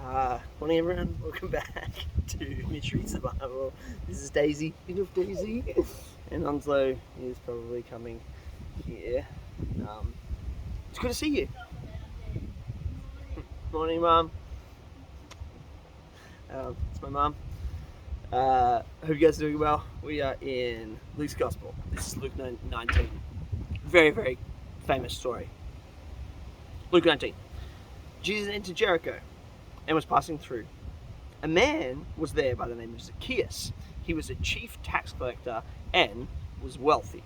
Morning everyone, welcome back to Mysteries of the Bible. This is Daisy, Daisy, and Onslow is probably coming here. It's good to see you. Morning Mum. It's my mum. Hope you guys are doing well. We are in Luke's Gospel. This is Luke 19. Very, very famous story. Luke 19. Jesus entered Jericho and was passing through. A man was there by the name of Zacchaeus. He was a chief tax collector and was wealthy.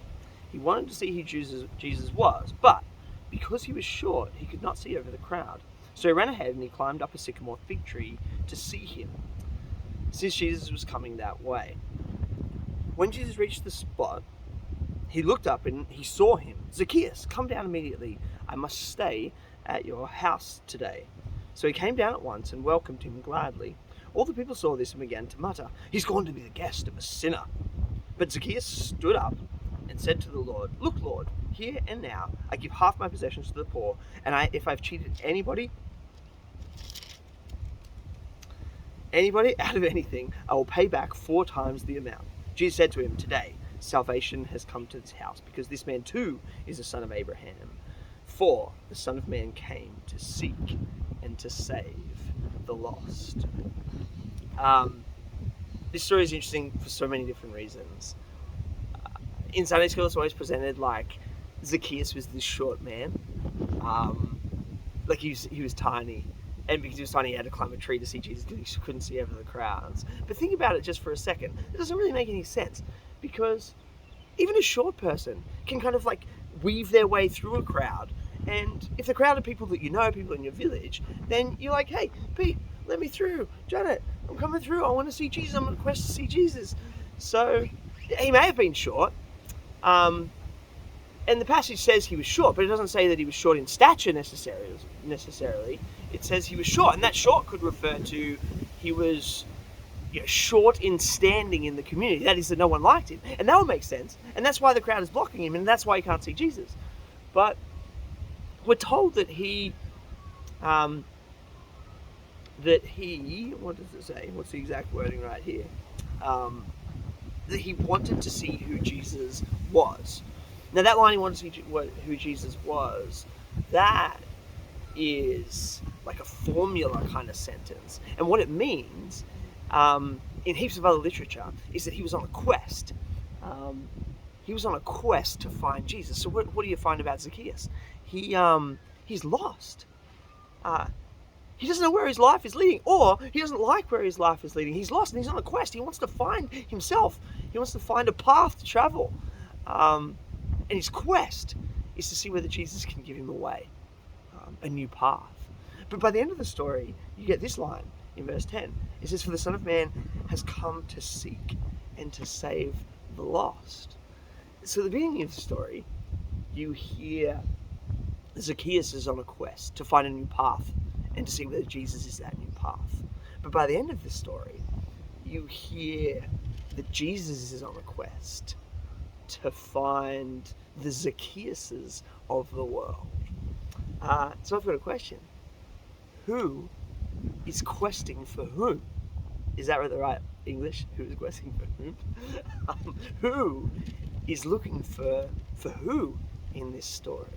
He wanted to see who Jesus was, but because he was short, he could not see over the crowd. So he ran ahead and he climbed up a sycamore fig tree to see him, since Jesus was coming that way. When Jesus reached the spot, he looked up and he saw him. Zacchaeus, come down immediately. I must stay at your house today. So he came down at once and welcomed him gladly. All the people saw this and began to mutter, he's gone to be the guest of a sinner. But Zacchaeus stood up and said to the Lord, look, Lord, here and now I give half my possessions to the poor, and if I've cheated anybody out of anything, I will pay back 4 times the amount. Jesus said to him, today salvation has come to this house, because this man too is a son of Abraham. For the Son of Man came to seek and to save the lost. This story is interesting for so many different reasons. In Sunday school, it's always presented like Zacchaeus was this short man. Like he was tiny. And because he was tiny, he had to climb a tree to see Jesus because he couldn't see over the crowds. But think about it just for a second. It doesn't really make any sense, because even a short person can kind of like weave their way through a crowd. And if the crowd are people that you know, people in your village, then you're like, hey, Pete, let me through. Janet, I'm coming through. I want to see Jesus. I'm on a quest to see Jesus. So he may have been short. And the passage says he was short, but it doesn't say that he was short in stature necessarily. It says he was short, and that short could refer to he was short in standing in the community. That is, that no one liked him. And that would make sense. And that's why the crowd is blocking him, and that's why he can't see Jesus. But we're told that he, what does it say? What's the exact wording right here? That he wanted to see who Jesus was. Now that line, he wanted to see who Jesus was, that is like a formula kind of sentence. And what it means, in heaps of other literature, is that he was on a quest. He was on a quest to find Jesus. So what do you find about Zacchaeus? He's lost. He doesn't know where his life is leading, or he doesn't like where his life is leading. He's lost and he's on a quest. He wants to find himself. He wants to find a path to travel. And his quest is to see whether Jesus can give him a way, a new path. But by the end of the story, you get this line in verse 10. It says, for the Son of Man has come to seek and to save the lost. So at the beginning of the story, you hear Zacchaeus is on a quest to find a new path and to see whether Jesus is that new path. But by the end of the story, you hear that Jesus is on a quest to find the Zacchaeuses of the world. So I've got a question. Who is questing for whom? Is that the right English? Who is questing for whom? Who is looking for who in this story?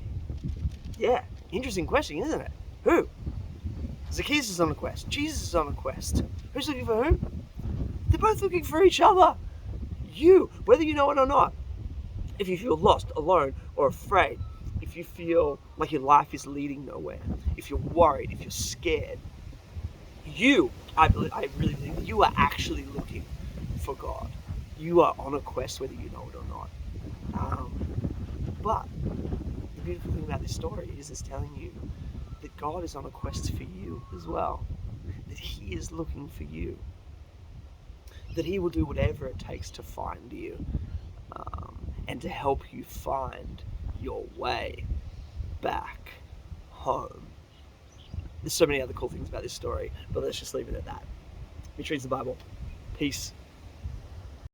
Yeah, interesting question, isn't it? Who? Zacchaeus is on a quest. Jesus is on a quest. Who's looking for whom? They're both looking for each other. You, whether you know it or not. If you feel lost, alone, or afraid, if you feel like your life is leading nowhere, if you're worried, if you're scared, I really believe you are actually looking for God. You are on a quest whether you know it or not. But the beautiful thing about this story is it's telling you that God is on a quest for you as well. That he is looking for you. That he will do whatever it takes to find you. And to help you find your way back home. There's so many other cool things about this story, but let's just leave it at that. Which reads the Bible. Peace.